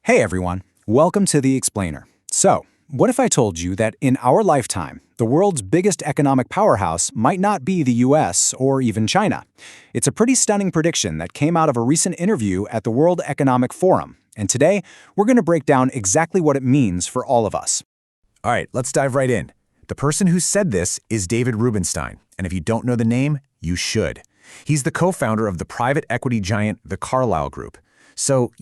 Hey everyone, welcome to The Explainer. So, what if I told you that in our lifetime, the world's biggest economic powerhouse might not be the US or even China? It's a pretty stunning prediction that came out of a recent interview at the World Economic Forum, and today we're going to break down exactly what it means for all of us. All right, let's dive right in. The person who said this is David Rubenstein, and if you don't know the name, you should. He's the co-founder of the private equity giant, the Carlyle Group. So,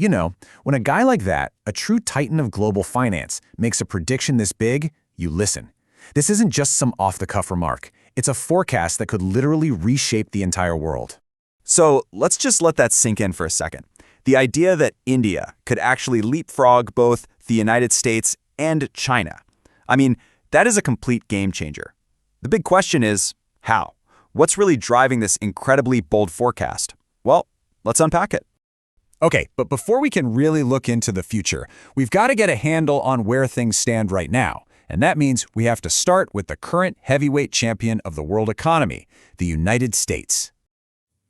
when a guy like that, a true titan of global finance, makes a prediction this big, you listen. This isn't just some off-the-cuff remark. It's a forecast that could literally reshape the entire world. So let's just let that sink in for a second. The idea that India could actually leapfrog both the United States and China. I mean, that is a complete game changer. The big question is, how? What's really driving this incredibly bold forecast? Well, let's unpack it. Okay, but before we can really look into the future, we've got to get a handle on where things stand right now. And that means we have to start with the current heavyweight champion of the world economy, the United States.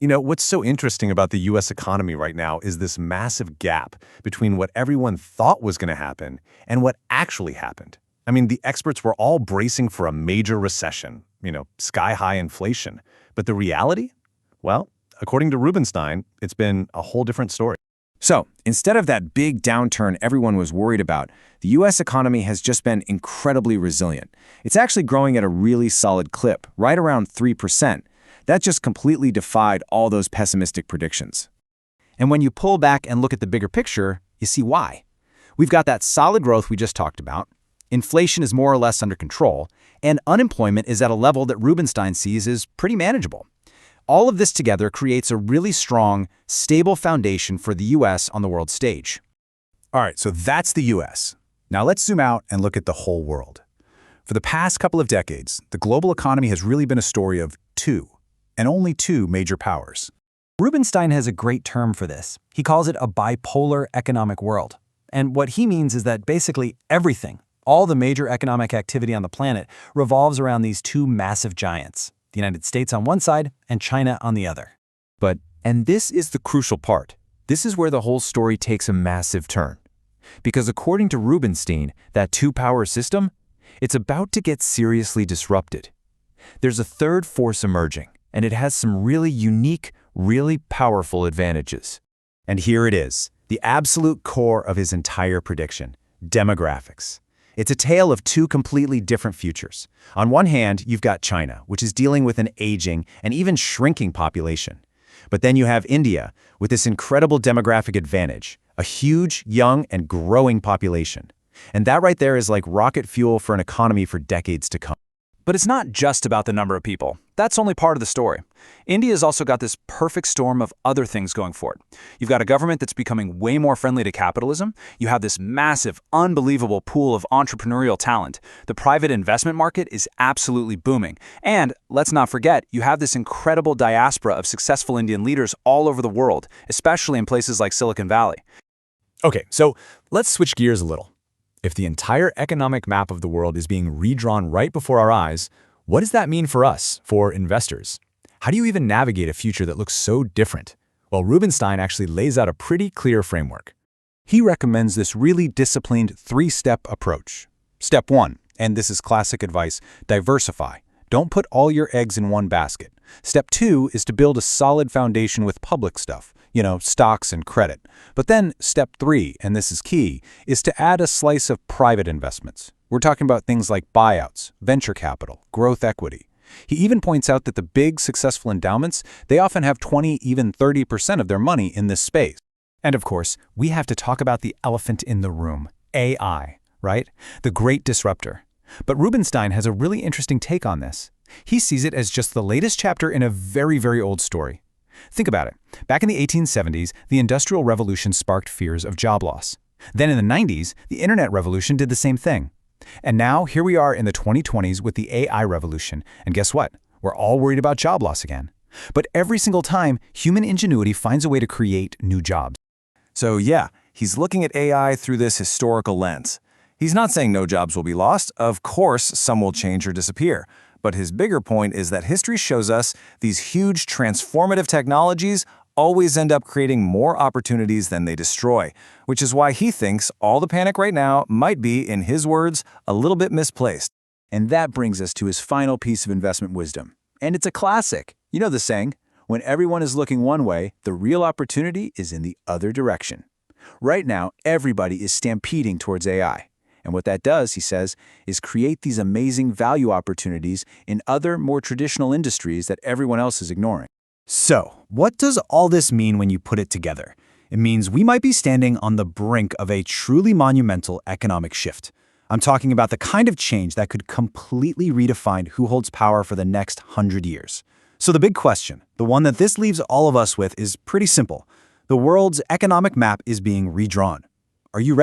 What's so interesting about the U.S. economy right now is this massive gap between what everyone thought was going to happen and what actually happened. I mean, the experts were all bracing for a major recession, sky-high inflation. But the reality? Well, according to Rubenstein, it's been a whole different story. So, instead of that big downturn everyone was worried about, the US economy has just been incredibly resilient. It's actually growing at a really solid clip, right around 3%. That just completely defied all those pessimistic predictions. And when you pull back and look at the bigger picture, you see why. We've got that solid growth we just talked about, inflation is more or less under control, and unemployment is at a level that Rubenstein sees as pretty manageable. All of this together creates a really strong, stable foundation for the US on the world stage. All right, so that's the US. Now let's zoom out and look at the whole world. For the past couple of decades, the global economy has really been a story of two, and only two major powers. Rubenstein has a great term for this. He calls it a bipolar economic world. And what he means is that basically everything, all the major economic activity on the planet, revolves around these two massive giants, the United States on one side and China on the other. And this is the crucial part. This is where the whole story takes a massive turn. Because according to Rubenstein, that two-power system, it's about to get seriously disrupted. There's a third force emerging, and it has some really unique, really powerful advantages. And here it is, the absolute core of his entire prediction, demographics. It's a tale of two completely different futures. On one hand, you've got China, which is dealing with an aging and even shrinking population. But then you have India, with this incredible demographic advantage, a huge, young, and growing population. And that right there is like rocket fuel for an economy for decades to come. But it's not just about the number of people. That's only part of the story. India's also got this perfect storm of other things going for it. You've got a government that's becoming way more friendly to capitalism. You have this massive, unbelievable pool of entrepreneurial talent. The private investment market is absolutely booming. And let's not forget, you have this incredible diaspora of successful Indian leaders all over the world, especially in places like Silicon Valley. Okay, so let's switch gears a little. If the entire economic map of the world is being redrawn right before our eyes, what does that mean for us, for investors? How do you even navigate a future that looks so different? Well, Rubenstein actually lays out a pretty clear framework. He recommends this really disciplined three-step approach. Step 1, and this is classic advice, diversify. Don't put all your eggs in one basket. Step 2 is to build a solid foundation with public stuff, stocks and credit. But then step 3, and this is key, is to add a slice of private investments. We're talking about things like buyouts, venture capital, growth equity. He even points out that the big, successful endowments, they often have 20, even 30% of their money in this space. And of course, we have to talk about the elephant in the room, AI, right? The great disruptor. But Rubenstein has a really interesting take on this. He sees it as just the latest chapter in a very, very old story. Think about it. Back in the 1870s, the Industrial Revolution sparked fears of job loss. Then in the 90s, the Internet revolution did the same thing. And now, here we are in the 2020s with the AI revolution. And guess what? We're all worried about job loss again. But every single time, human ingenuity finds a way to create new jobs. So yeah, he's looking at AI through this historical lens. He's not saying no jobs will be lost. Of course, some will change or disappear. But his bigger point is that history shows us these huge transformative technologies always end up creating more opportunities than they destroy, which is why he thinks all the panic right now might be, in his words, a little bit misplaced. And that brings us to his final piece of investment wisdom. And it's a classic. You know the saying, when everyone is looking one way, the real opportunity is in the other direction. Right now, everybody is stampeding towards AI. And what that does, he says, is create these amazing value opportunities in other, more traditional industries that everyone else is ignoring. So, what does all this mean when you put it together? It means we might be standing on the brink of a truly monumental economic shift. I'm talking about the kind of change that could completely redefine who holds power for the next 100 years. So the big question, the one that this leaves all of us with, is pretty simple. The world's economic map is being redrawn. Are you ready?